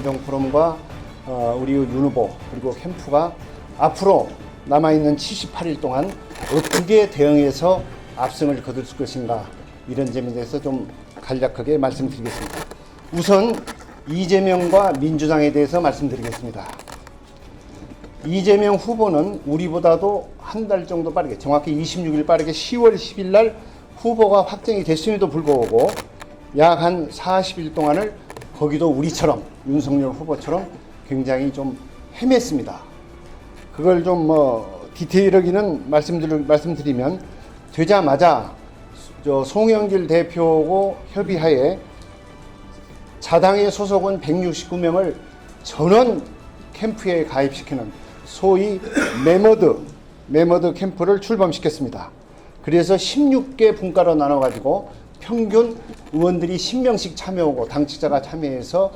최재형 포럼과 우리 윤 후보 그리고 캠프가 앞으로 남아있는 78일 동안 어떻게 대응해서 압승을 거둘 것인가, 이런 점에 대해서 좀 간략하게 말씀드리겠습니다. 우선 이재명과 민주당에 대해서 말씀드리겠습니다. 이재명 후보는 우리보다도 한 달 정도 빠르게, 정확히 26일 빠르게 10월 10일 날 후보가 확정이 됐음에도 불구하고 약 한 40일 동안을 거기도 우리처럼 윤석열 후보처럼 굉장히 좀 헤맸습니다. 그걸 좀 디테일하게는 말씀드리면, 되자마자 송영길 대표하고 협의하에 자당의 소속은 169명을 전원 캠프에 가입시키는 소위 메머드 캠프를 출범시켰습니다. 그래서 16개 분과로 나눠가지고 평균 의원들이 10명씩 참여하고 당직자가 참여해서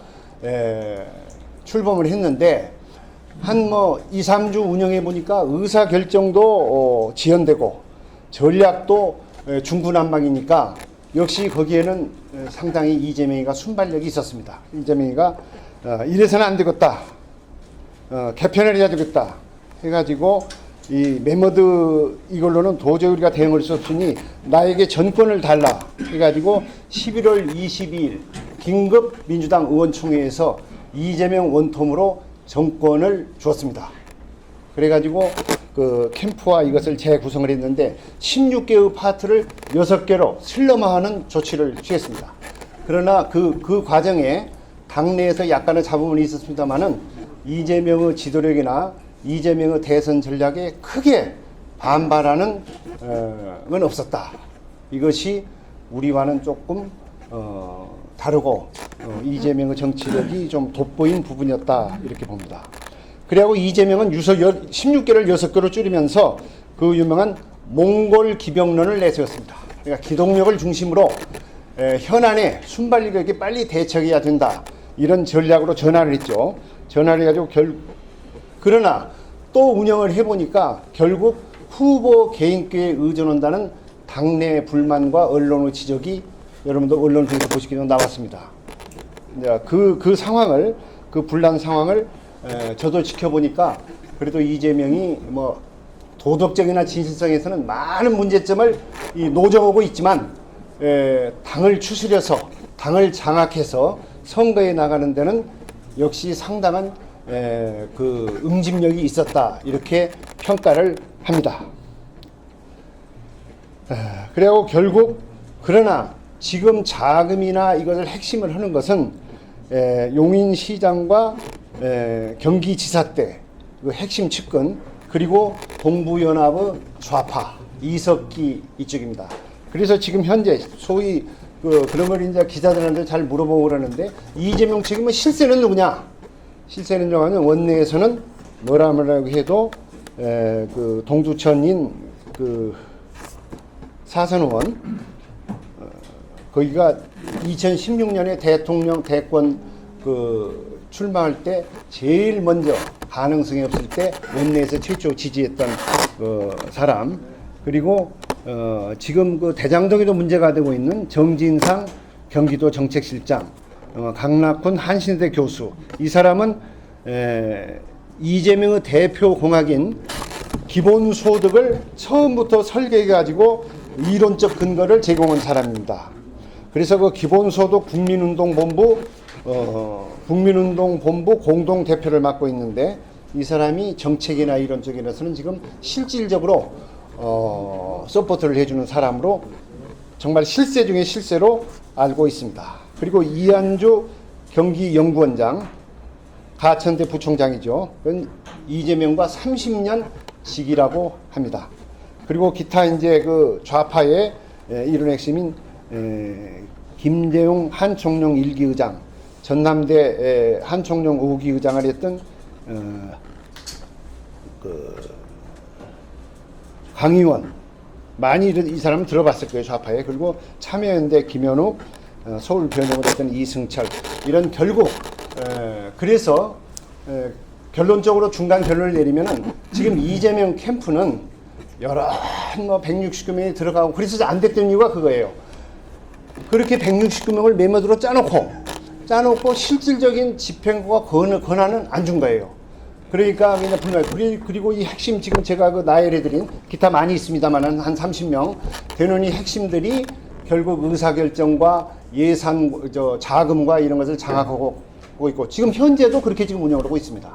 출범을 했는데, 한 2, 3주 운영해 보니까 의사결정도 지연되고 전략도 중구난방이니까 역시 거기에는 상당히 이재명이가 순발력이 있었습니다. 이재명이가 이래서는 안 되겠다, 개편을 해야 되겠다 해가지고 이 메머드 이걸로는 도저히 우리가 대응할 수 없으니 나에게 전권을 달라 해가지고 11월 22일 긴급 민주당 의원총회에서 이재명 원톱으로 정권을 주었습니다. 그래가지고 그 캠프와 이것을 재구성을 했는데 16개의 파트를 6개로 슬럼화하는 조치를 취했습니다. 그러나 그 과정에 당내에서 약간의 잡음은 있었습니다만은 이재명의 지도력이나 이재명의 대선 전략에 크게 반발하는 건 없었다. 이것이 우리와는 조금 다르고 이재명의 정치력이 좀 돋보인 부분이었다, 이렇게 봅니다. 그리고 이재명은 16개를 6개로 줄이면서 그 유명한 몽골 기병론을 내세웠습니다. 그러니까 기동력을 중심으로 현안에 순발력있게 빨리 대처해야 된다, 이런 전략으로 전환을 했죠. 전환을 해가지고 그러나 또 운영을 해보니까 결국 후보 개인기에 의존한다는 당내 불만과 언론의 지적이 여러분도 언론 통해서 보시기로 나왔습니다. 그 상황을, 그 분란 상황을 저도 지켜보니까 그래도 이재명이 도덕적이나 진실성에서는 많은 문제점을 노정하고 있지만 당을 추스려서 당을 장악해서 선거에 나가는 데는 역시 상당한 그 응집력이 있었다, 이렇게 평가를 합니다. 그리고 결국 그러나 지금 자금이나 이것을 핵심을 하는 것은 용인시장과 경기지사 때 그 핵심 측근, 그리고 동부연합의 좌파 이석기 이쪽입니다. 그래서 지금 현재 소위 그런 걸 이제 기자들한테 잘 물어보고 그러는데, 이재명 측이면 실세는 누구냐? 실세는 누구냐면 원내에서는 뭐라고 해도 그 동두천인 그 사선 의원, 거기가 2016년에 대통령 대권 출마할 때 제일 먼저 가능성이 없을 때 원내에서 최초 지지했던 사람, 그리고 지금 그 대장동에도 문제가 되고 있는 정진상 경기도 정책실장, 강낙훈 한신대 교수, 이 사람은 이재명의 대표 공약인 기본소득을 처음부터 설계해가지고 이론적 근거를 제공한 사람입니다. 그래서 그 기본소득 국민운동본부 공동대표를 맡고 있는데, 이 사람이 정책이나 이런 쪽에서는 지금 실질적으로 서포트를 해주는 사람으로 정말 실세 중에 실세로 알고 있습니다. 그리고 이한주 경기연구원장, 가천대 부총장이죠. 그건 이재명과 30년 직이라고 합니다. 그리고 기타 이제 그 좌파의 이런 핵심인 김재용 한총령 1기 의장, 전남대 한총령 5기 의장을 했던 강의원, 많이 이 사람은 들어봤을 거예요, 좌파에. 그리고 참여연대 김현욱, 서울변협을 했던 이승철, 이런 결국 그래서 결론적으로 중간 결론을 내리면은 지금 이재명 캠프는 여러 169명이 들어가고, 그래서 안 됐던 이유가 그거예요. 그렇게 169명을 메모드로 짜놓고 짜놓고 실질적인 집행과 권한은 안 준 거예요. 그러니까 그냥 불만. 그리고 이 핵심 지금 제가 그 나열해드린 기타 많이 있습니다만 한 30명 되는 이 핵심들이 결국 의사결정과 예산 자금과 이런 것을 장악하고 있고 지금 현재도 그렇게 지금 운영을 하고 있습니다.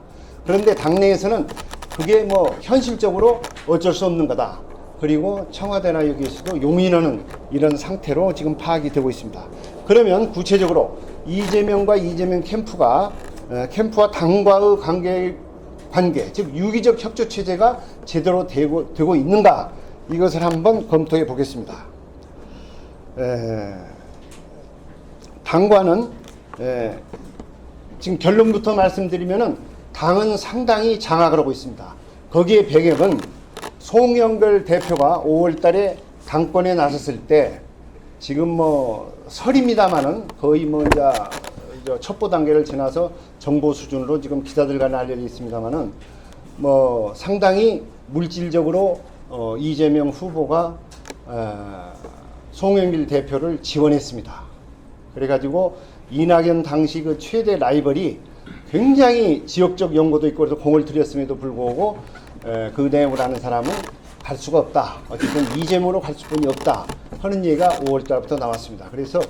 그런데 당내에서는 그게 뭐 현실적으로 어쩔 수 없는 거다. 그리고 청와대나 여기에서도 용인하는 이런 상태로 지금 파악이 되고 있습니다. 그러면 구체적으로 이재명 캠프와 당과의 관계, 즉 유기적 협조 체제가 제대로 되고 있는가, 이것을 한번 검토해 보겠습니다. 당과는 지금 결론부터 말씀드리면은 당은 상당히 장악을 하고 있습니다. 거기에 배경은 송영길 대표가 5월 달에 당권에 나섰을 때 지금 뭐 설입니다마는 거의 뭐 이제 첩보 단계를 지나서 정보 수준으로 지금 기자들 간에 알려져 있습니다마는 뭐 상당히 물질적으로 이재명 후보가 송영길 대표를 지원했습니다. 그래가지고 이낙연 당시 그 최대 라이벌이 굉장히 지역적 연고도 있고 그래서 공을 들였음에도 불구하고 그 내용을 아는 사람은 갈 수가 없다. 어쨌든 이재명으로 갈 수뿐이 없다 하는 얘기가 5월 달부터 나왔습니다. 그래서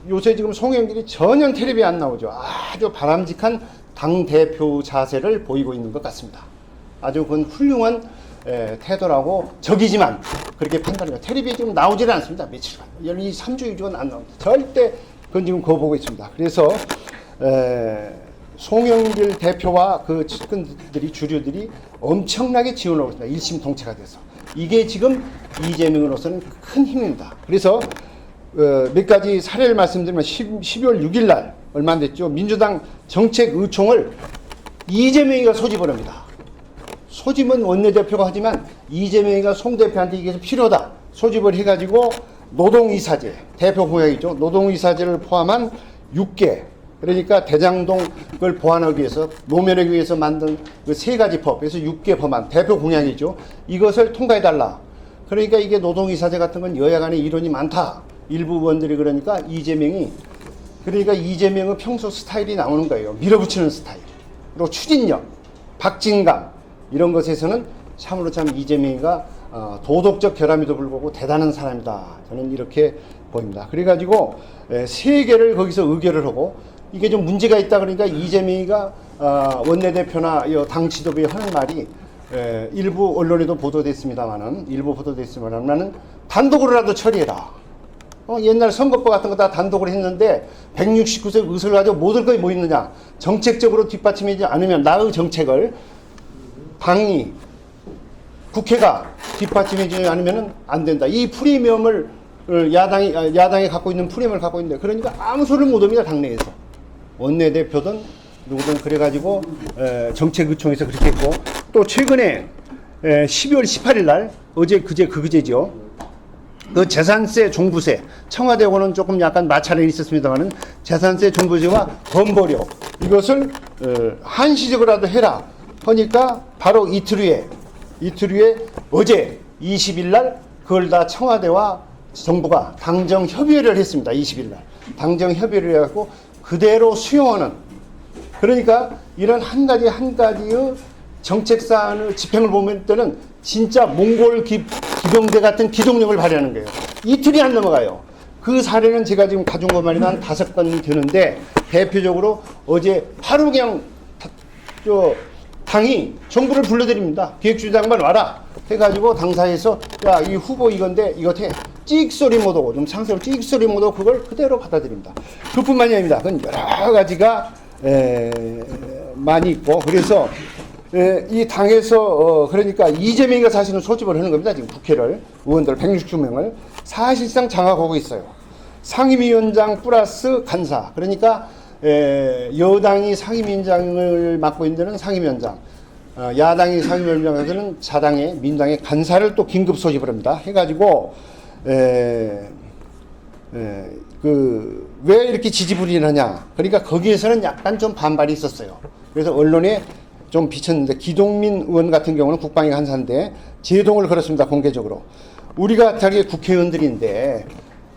요새 지금 송영길이 전혀 텔레비에 안 나오죠. 아주 바람직한 당대표 자세를 보이고 있는 것 같습니다. 아주 그건 훌륭한 태도라고 적이지만 그렇게 판단해요. 텔레비에 지금 나오지는 않습니다. 며칠간. 이 3주 2주간 안 나옵니다. 절대 그건 지금 그거 보고 있습니다. 그래서 송영길 대표와 그 측근들이 주류들이 엄청나게 지원하고 있습니다. 일심동체가 돼서. 이게 지금 이재명으로서는 큰 힘입니다. 그래서 몇 가지 사례를 말씀드리면 12월 6일 날 얼마 안 됐죠. 민주당 정책의총을 이재명이가 소집을 합니다. 소집은 원내대표가 하지만 이재명이가 송 대표한테 이게 필요하다. 소집을 해가지고 노동이사제, 대표 공약이죠. 노동이사제를 포함한 6개, 그러니까 대장동을 보완하기 위해서 노면하기 위해서 만든 그 3가지 법, 그래서 6개 법안, 대표 공약이죠. 이것을 통과해달라. 그러니까 이게 노동이사제 같은 건 여야 간에 이론이 많다. 일부 의원들이 그러니까 이재명은 평소 스타일이 나오는 거예요. 밀어붙이는 스타일. 그리고 추진력, 박진감 이런 것에서는 참으로 참 이재명이가 도덕적 결함에도 불구하고 대단한 사람이다. 저는 이렇게 보입니다. 그래가지고 3개를 거기서 의결을 하고 이게 좀 문제가 있다 그러니까 이재명이가 원내대표나 당 지도부에 하는 말이 일부 언론에도 보도됐습니다만은 단독으로라도 처리해라. 옛날 선거법 같은 거 다 단독으로 했는데 169석 의석을 가지고 모든 거에 뭐 있느냐. 정책적으로 뒷받침하지 않으면 나의 정책을 당이 국회가 뒷받침하지 않으면 안 된다. 이 프리미엄을 야당이 갖고 있는 프리미엄을 갖고 있는데 그러니까 아무 소리를 못 합니다. 당내에서. 원내대표든 누구든 그래가지고 정책의총에서 그렇게 했고 또 최근에 12월 18일 날 그제죠. 그 재산세 종부세 청와대하고는 조금 약간 마찰이 있었습니다만은 재산세 종부세와 건보료 이것을 한시적으로라도 해라 하니까 바로 이틀 후에 어제 20일 날 그걸 다 청와대와 정부가 당정 협의를 했습니다. 20일 날 당정 협의를 해갖고 그대로 수용하는, 그러니까 이런 한 가지의 정책 사안의 집행을 보면 때는 진짜 몽골 기병대 같은 기동력을 발휘하는 거예요. 이틀이 안 넘어가요. 그 사례는 제가 지금 가져온 것만이 한 5건 되는데 대표적으로 어제 하루 그냥 당이 정부를 불러드립니다. 기획주장만 와라 해가지고 당사에서 야, 이 후보 이건데 이거 해. 찍소리 못하고 좀 상세로 찍소리 못하고 그걸 그대로 받아들입니다. 그뿐만이 아닙니다. 그건 여러 가지가 많이 있고 그래서 이 당에서 그러니까 이재명이가 사실은 소집을 하는 겁니다. 지금 국회를 의원들 160명을 사실상 장악하고 있어요. 상임위원장 플러스 간사, 그러니까 여당이 상임위원장을 맡고 있는 데는 상임위원장, 야당이 상임위원장에서는 자당의 민당의 간사를 또 긴급 소집을 합니다. 해가지고 왜 이렇게 지지부진하냐? 그러니까 거기에서는 약간 좀 반발이 있었어요. 그래서 언론에 좀 비쳤는데 기동민 의원 같은 경우는 국방위 간사인데 제동을 걸었습니다. 공개적으로. 우리가 자기 국회의원들인데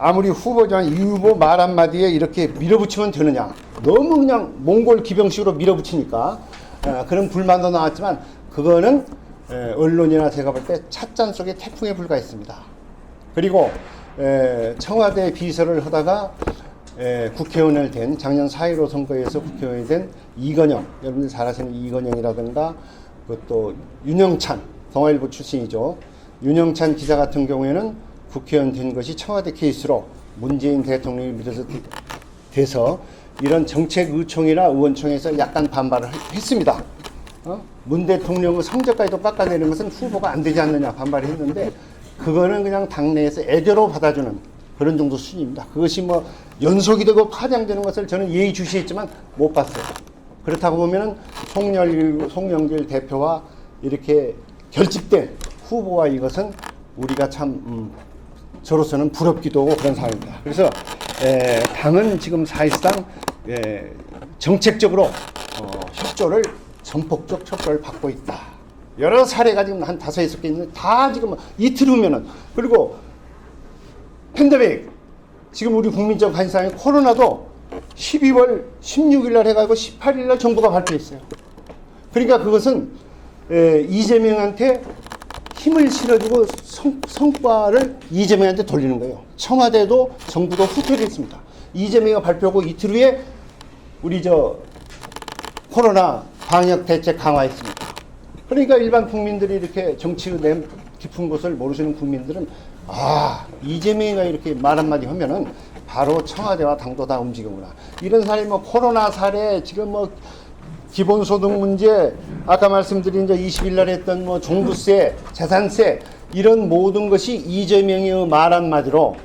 아무리 후보지만 이 후보 말 한마디에 이렇게 밀어붙이면 되느냐. 너무 그냥 몽골 기병식으로 밀어붙이니까 그런 불만도 나왔지만 그거는 언론이나 제가 볼 때 찻잔 속의 태풍에 불과했습니다. 그리고 청와대 비서를 하다가 국회의원을 된 작년 4.15 선거에서 국회의원이 된 이건영, 여러분들 잘 아시는 이건영이라든가 그것도 윤영찬, 동아일보 출신이죠. 윤영찬 기자 같은 경우에는 국회의원 된 것이 청와대 케이스로 문재인 대통령이 밀어서 돼서 이런 정책 의총이나 의원총회에서 약간 반발을 했습니다. 문 대통령의 성적까지도 깎아내는 것은 후보가 안 되지 않느냐 반발을 했는데 그거는 그냥 당내에서 애교로 받아주는 그런 정도 수준입니다. 그것이 뭐 연속이 되고 파장되는 것을 저는 예의주시했지만 못 봤어요. 그렇다고 보면은 송영길 대표와 이렇게 결집된 후보와 이것은 우리가 참 저로서는 부럽기도 하고 그런 상황입니다. 그래서 당은 지금 사실상 정책적으로 협조를 전폭적 협조를 받고 있다. 여러 사례가 지금 한 5-6개 있는데 다 지금 이틀 후면은 그리고 팬데믹 지금 우리 국민적 관심사인 코로나도 12월 16일 날 해가지고 18일 날 정부가 발표했어요. 그러니까 그것은 이재명한테 힘을 실어주고 성과를 이재명한테 돌리는 거예요. 청와대도 정부도 후퇴를 했습니다. 이재명이 발표하고 이틀 후에 우리 코로나 방역 대책 강화했습니다. 그러니까 일반 국민들이 이렇게 정치의 깊은 것을 모르시는 국민들은 이재명이가 이렇게 말 한마디 하면은 바로 청와대와 당도 다 움직이구나. 이런 사례 코로나 사례 지금 기본소득 문제 아까 말씀드린 20일 날 했던 종부세, 재산세 이런 모든 것이 이재명의 말 한마디로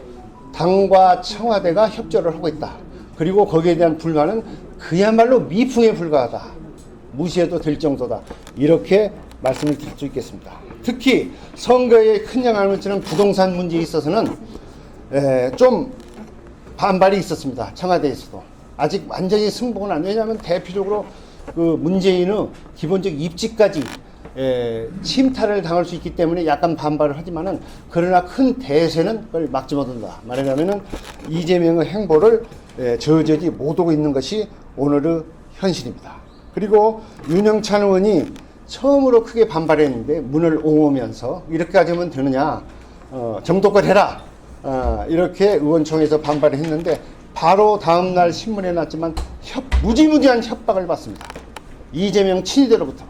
당과 청와대가 협조를 하고 있다. 그리고 거기에 대한 불만은 그야말로 미풍에 불과하다. 무시해도 될 정도다. 이렇게 말씀을 드릴 수 있겠습니다. 특히 선거에 큰 영향을 미치는 부동산 문제에 있어서는 좀 반발이 있었습니다. 청와대에서도. 아직 완전히 승복은 안 왜냐하면 대표적으로 그 문재인의 기본적 입지까지 침탈을 당할 수 있기 때문에 약간 반발을 하지만은 그러나 큰 대세는 그걸 막지 못한다. 말하자면은 이재명의 행보를 저저지 못하고 있는 것이 오늘의 현실입니다. 그리고 윤영찬 의원이 처음으로 크게 반발했는데 문을 옹호하면서 이렇게까지 하면 되느냐 정도껏 해라 이렇게 의원총회에서 반발을 했는데 바로 다음날 신문에 났지만 무지무지한 협박을 받습니다. 이재명 친위대로부터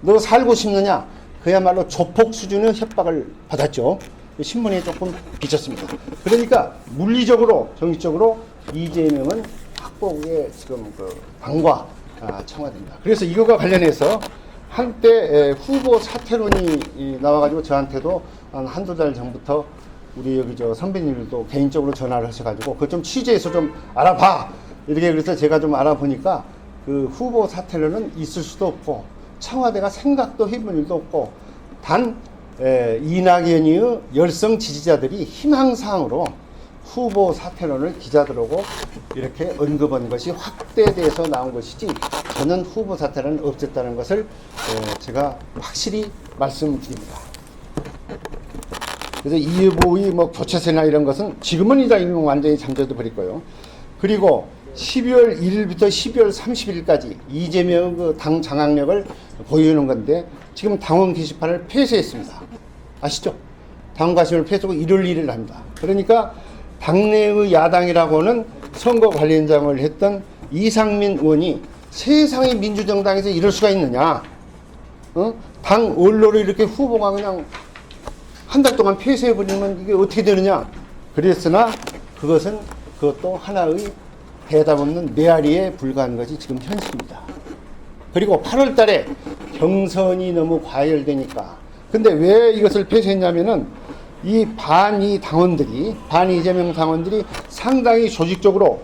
너 살고 싶느냐 그야말로 조폭 수준의 협박을 받았죠. 신문에 조금 비쳤습니다. 그러니까 물리적으로 정치적으로 이재명은 확고하게 지금 당과 청와대입니다. 그래서 이거와 관련해서 한때 후보 사퇴론이 나와가지고 저한테도 한두 달 전부터 우리 여기 선배님들도 개인적으로 전화를 하셔가지고 그거 좀 취재해서 좀 알아봐 이렇게 그래서 제가 좀 알아보니까 그 후보 사퇴론은 있을 수도 없고 청와대가 생각도 해본 일도 없고 단 이낙연의 열성 지지자들이 희망사항으로 후보 사퇴론을 기자들하고 이렇게 언급한 것이 확대돼서 나온 것이지 저는 후보 사퇴는 없었다는 것을 제가 확실히 말씀드립니다. 그래서 이 후보의 교체세나 이런 것은 지금은 이미 완전히 잠재도 버릴. 그리고 12월 1일부터 12월 30일까지 이재명 그 당 장악력을 보여주는 건데 지금 당원 게시판을 폐쇄했습니다. 아시죠? 당원 게시판을 폐쇄하고 1월 1일 합니다. 그러니까 당내의 야당이라고는 선거 관련장을 했던 이상민 의원이 세상의 민주정당에서 이럴 수가 있느냐? 당 원로를 이렇게 후보가 그냥 한 달 동안 폐쇄해버리면 이게 어떻게 되느냐? 그랬으나 그것도 하나의 대답 없는 메아리에 불과한 것이 지금 현실입니다. 그리고 8월 달에 경선이 너무 과열되니까. 근데 왜 이것을 폐쇄했냐면은 이 이재명 당원들이 상당히 조직적으로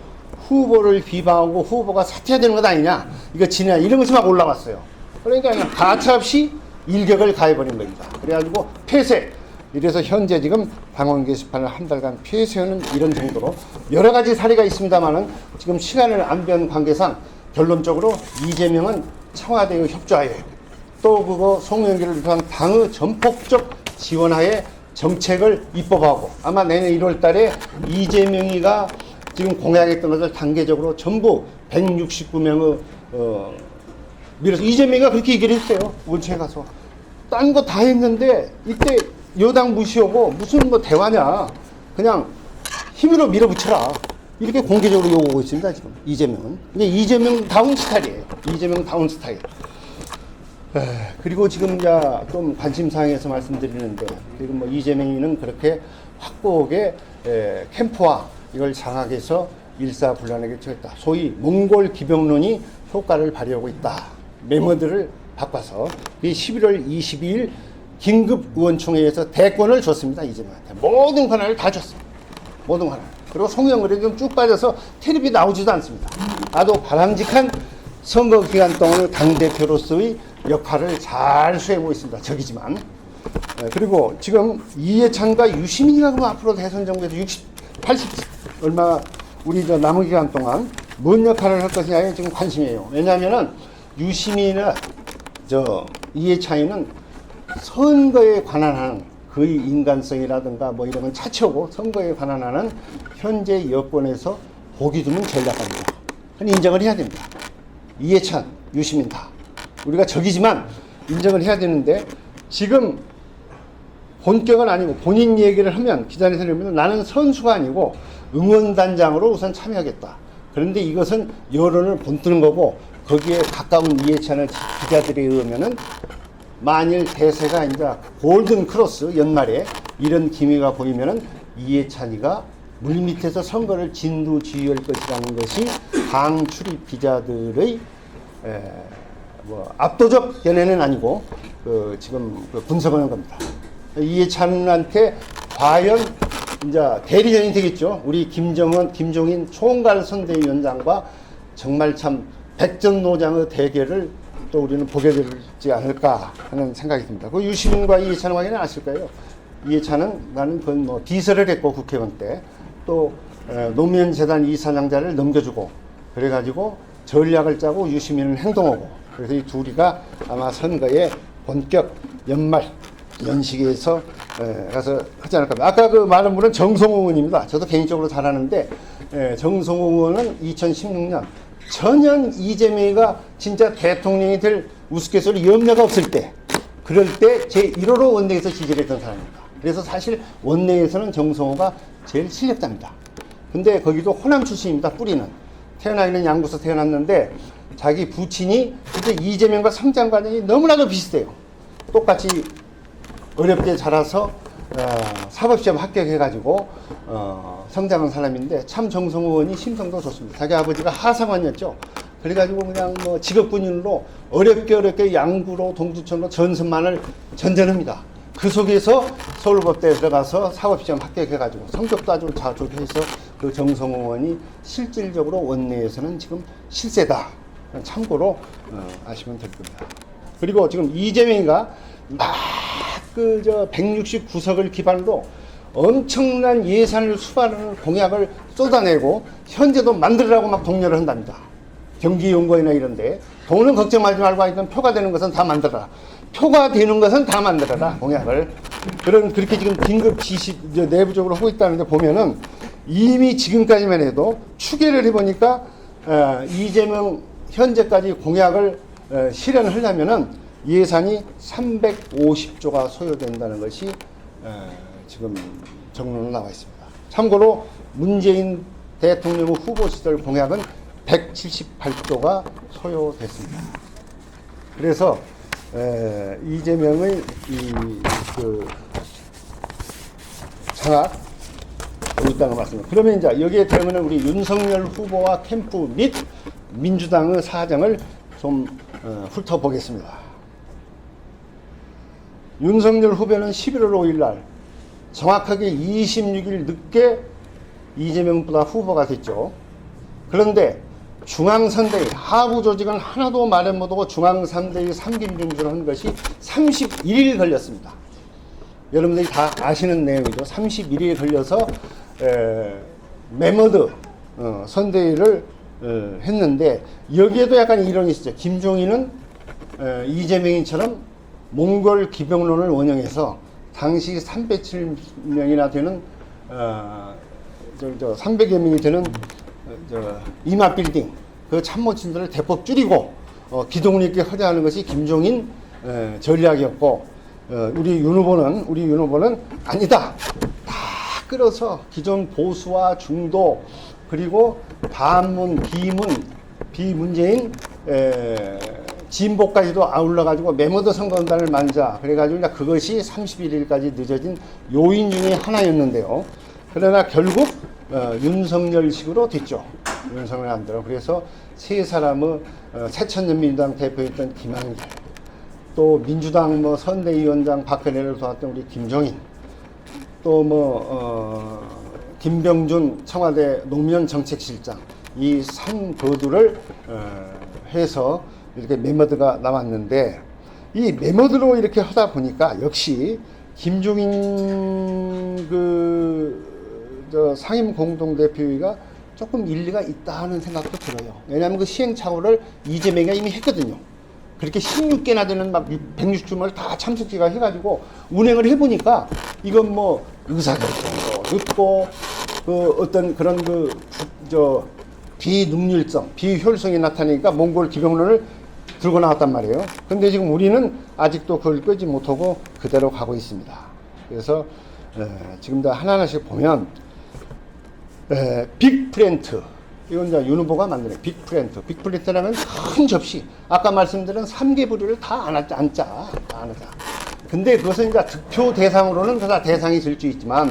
후보를 비방하고 후보가 사퇴해야 되는 것 아니냐, 이거 지냐, 이런 것이 막 올라왔어요. 그러니까 그냥 가차없이 일격을 가해버린 겁니다. 그래가지고 폐쇄. 이래서 현재 지금 당원 게시판을 한 달간 폐쇄하는 이런 정도로 여러 가지 사례가 있습니다만은 지금 시간을 안 변 관계상 결론적으로 이재명은 청와대의 협조하에 또 송영길을 비롯한 당의 전폭적 지원하에 정책을 입법하고 아마 내년 1월 달에 이재명이가 지금 공약했던 것을 단계적으로 전부 169명의 밀어서 이재명이가 그렇게 얘기를 했어요. 원청에 가서. 딴 거 다 했는데 이때 여당 무시하고 무슨 뭐 대화냐. 그냥 힘으로 밀어붙여라. 이렇게 공개적으로 요구하고 있습니다. 지금 이재명은. 근데 이재명 다운 스타일이에요. 이재명 다운 스타일. 그리고 지금 좀 관심사항에서 말씀드리는데 지금 뭐 이재명이는 그렇게 확고하게 캠프와 이걸 장악해서 일사불란하게 처했다. 소위 몽골 기병론이 효과를 발휘하고 있다. 메모들을 바꿔서 11월 22일 긴급 의원총회에서 대권을 줬습니다. 이재명한테. 모든 권한을 다 줬습니다. 모든 권한. 그리고 송영길이 좀 쭉 빠져서 텔레비 나오지도 않습니다. 아주 바람직한 선거 기간 동안 당대표로서의 역할을 잘 수행하고 있습니다. 적이지만. 그리고 지금 이해찬과 유시민이가 그럼 앞으로 대선 정부에서 80 얼마 우리 남은 기간 동안 뭔 역할을 할 것이냐에 지금 관심이에요. 왜냐하면은 유시민이나 이해찬이는 선거에 관한 한 그의 인간성이라든가 뭐 이런 건 차치하고 선거에 관한 한은 현재 여권에서 보기 드문 전략가입니다. 인정을 해야 됩니다. 이해찬, 유시민 다. 우리가 적이지만 인정을 해야 되는데 지금 본격은 아니고 본인 얘기를 하면 기자회견에 보면 나는 선수가 아니고 응원단장으로 우선 참여하겠다. 그런데 이것은 여론을 본뜨는 거고 거기에 가까운 이해찬을 기자들에 의하면은 만일 대세가 이제 골든 크로스 연말에 이런 기미가 보이면은 이해찬이가 물밑에서 선거를 진두지휘할 것이라는 것이 당 출입 기자들의 압도적 연애는 아니고 지금 분석을 한 겁니다. 이해찬한테 과연 이제 대리전이 되겠죠. 우리 김종인 총괄 선대위원장과 정말 참 백전노장의 대결을 또 우리는 보게 되지 않을까 하는 생각이 듭니다. 그 유시민과 이해찬 관계는 아실 거예요. 이해찬은 나는 그건 뭐 비서를 했고 국회의원 때 또 노무현재단 이사장자를 넘겨주고 그래가지고 전략을 짜고 유시민은 행동하고 그래서 이 둘이가 아마 선거에 본격 연말 연식에서 가서 하지 않을까. 아까 그 말한 분은 정성호 의원입니다. 저도 개인적으로 잘 아는데 정성호 의원은 2016년 전혀 이재명이가 진짜 대통령이 될 우스갯소리 염려가 없을 때 그럴 때 제1호로 원내에서 지지를 했던 사람입니다. 그래서 사실 원내에서는 정성호가 제일 실력자입니다. 근데 거기도 호남 출신입니다. 뿌리는. 태어나기는 양구에서 태어났는데 자기 부친이 그때 이재명과 성장 과정이 너무나도 비슷해요. 똑같이 어렵게 자라서 사법시험 합격해가지고 성장한 사람인데 참 정성호 의원이 심성도 좋습니다. 자기 아버지가 하상원이었죠. 그래가지고 그냥 뭐 직업군인으로 어렵게 양구로 동두천으로 전선만을 전전합니다. 그 속에서 서울법대에 들어가서 사법시험 합격해가지고 성적도 아주 좋게 해서 그 정성호 의원이 실질적으로 원내에서는 지금 실세다. 참고로 아시면 될 겁니다. 그리고 지금 이재명이가 막 169석을 기반으로 엄청난 예산을 수반하는 공약을 쏟아내고 현재도 만들으라고 막 독려를 한답니다. 경기연구원이나 이런데 돈은 걱정하지 말고 하여튼 표가 되는 것은 다 만들어라. 표가 되는 것은 다 만들어라. 공약을. 그렇게 지금 긴급 지시 내부적으로 하고 있다는데 보면은 이미 지금까지만 해도 추계를 해보니까 이재명 현재까지 공약을 실현하려면은 예산이 350조가 소요된다는 것이 지금 정론으로 나와 있습니다. 참고로 문재인 대통령 후보 시절 공약은 178조가 소요됐습니다. 그래서 이재명의 장악 있다는 말씀입니다. 그러면 이제 여기에 들어가면 우리 윤석열 후보와 캠프 및 민주당의 사정을 좀 훑어보겠습니다. 윤석열 후보는 11월 5일 날 정확하게 26일 늦게 이재명보다 후보가 됐죠. 그런데 중앙선대위 하부 조직은 하나도 마련 못하고 중앙선대위 3기 중지를 한 것이 31일 걸렸습니다. 여러분들이 다 아시는 내용이죠. 31일 걸려서 메모드 선대위를 했는데 여기에도 약간 이론이 있었죠. 김종인은 이재명이처럼 몽골 기병론을 원용해서 당시 307명이나 되는 300여 명이 되는 이마 빌딩 그 참모진들을 대폭 줄이고 기동을 있게 허자하는 것이 김종인 전략이었고, 우리 윤 후보는 아니다. 다 끌어서 기존 보수와 중도 그리고 반문, 비문재인 진보까지도 아울러 가지고 메모드 선거단을 만자. 그래가지고 그것이 31일까지 늦어진 요인 중에 하나였는데요. 그러나 결국 윤석열식으로 됐죠. 윤석열 안 들어. 그래서 세 사람의 새천년민주당 대표였던 김한길, 또 민주당 선대위원장 박근혜를 도왔던 우리 김종인, 또 김병준 청와대 노무현 정책실장, 이 3거두를 해서 이렇게 메모드가 나왔는데, 이 메모드로 이렇게 하다 보니까 역시 김종인 상임 공동대표가 조금 일리가 있다 하는 생각도 들어요. 왜냐하면 그 시행착오를 이재명이 이미 했거든요. 그렇게 16개나 되는 막 160주를 다 참석지가 해가지고 운행을 해보니까 이건 의사결정도 늦고 어떤 그런 비능률성, 비효율성이 나타나니까 몽골 기병론을 들고 나왔단 말이에요. 근데 지금 우리는 아직도 그걸 끄지 못하고 그대로 가고 있습니다. 그래서 지금 다 하나하나씩 보면 빅프렌트, 이건 이제 윤 후보가 만드는 빅프렌트. 빅프렌트라면 큰 접시. 아까 말씀드린 3개 부류를 다 안 하자. 근데 그것은 이제 득표 대상으로는 다 대상이 될 수 있지만,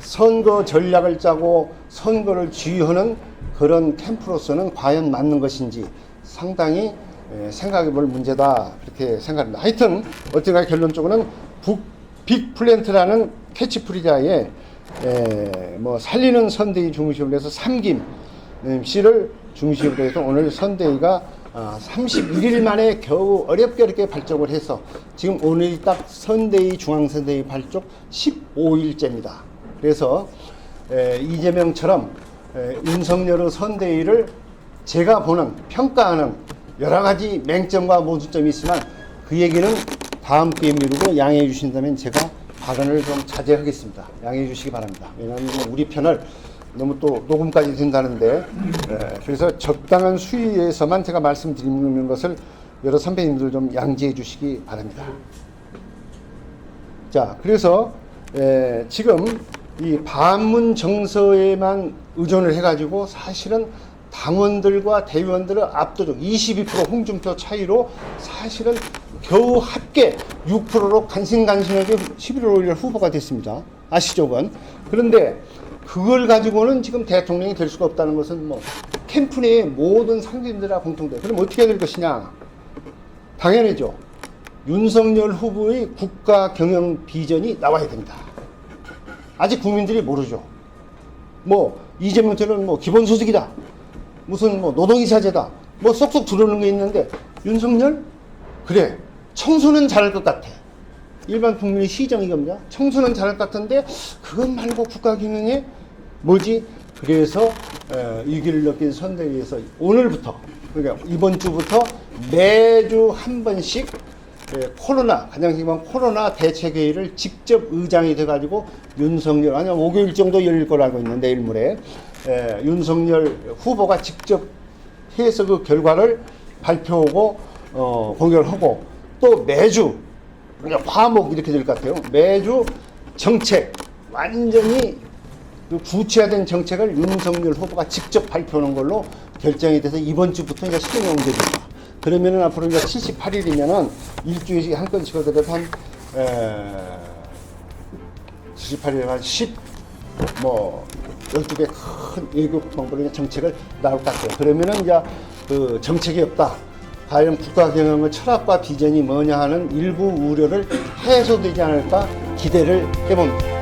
선거 전략을 짜고 선거를 지휘하는 그런 캠프로서는 과연 맞는 것인지 상당히 생각해 볼 문제다. 그렇게 생각합니다. 하여튼, 어쨌든 결론적으로는 빅플랜트라는 캐치프리자에 살리는 선대위 중심으로 해서 삼김 씨를 중심으로 해서 오늘 선대위가 31일 만에 겨우 어렵게 발족을 해서 지금 오늘이 딱 선대위 중앙선대위 발족 15일째입니다. 그래서 이재명처럼 윤석열의 선대위를 제가 보는, 평가하는 여러 가지 맹점과 모순점이 있지만 그 얘기는 다음 기회에 미루고 양해해 주신다면 제가 발언을 좀 자제하겠습니다. 양해해 주시기 바랍니다. 왜냐하면 우리 편을 너무 또 녹음까지 된다는데, 그래서 적당한 수위에서만 제가 말씀드리는 것을 여러 선배님들 좀 양지해 주시기 바랍니다. 자, 그래서 지금 이 반문 정서에만 의존을 해가지고 사실은 당원들과 대의원들은 압도적 22% 홍준표 차이로 사실은 겨우 합계 6%로 간신간신하게 11월 5일 후보가 됐습니다. 아시죠, 그건? 그런데 그걸 가지고는 지금 대통령이 될 수가 없다는 것은 캠프 내의 모든 상대들과 공통돼요. 그럼 어떻게 될 것이냐? 당연하죠. 윤석열 후보의 국가 경영 비전이 나와야 됩니다. 아직 국민들이 모르죠. 이재명처럼 기본소득이다. 무슨 노동이사제다. 쏙쏙 들어오는 게 있는데, 윤석열? 그래. 청소는 잘할 것 같아. 일반 국민의 시정 이겁니다. 청소는 잘할 것 같은데, 그것 말고 국가 경영에 뭐지? 그래서 위기를 느낀 선대위에서 오늘부터, 그러니까 이번 주부터 매주 한 번씩 가장 심한 코로나 대책회의를 직접 의장이 돼가지고 윤석열, 아니면 5개월 정도 열릴 거로 알고 있는데, 내일 모레 윤석열 후보가 직접 해서 그 결과를 발표하고 공개를 하고, 또 매주 화목 이렇게 될 것 같아요. 매주 정책, 완전히 구체화된 정책을 윤석열 후보가 직접 발표하는 걸로 결정이 돼서 이번 주부터 이제 실행에 옮겨집니다. 그러면은 앞으로 이제 78일이면은 일주일씩 한 건씩 하더라도 한 78일 한 12개 큰 외국 방법의 정책을 나올 것 같아요. 그러면은 이제 그 정책이 없다. 과연 국가 경영의 철학과 비전이 뭐냐 하는 일부 우려를 해소되지 않을까 기대를 해봅니다.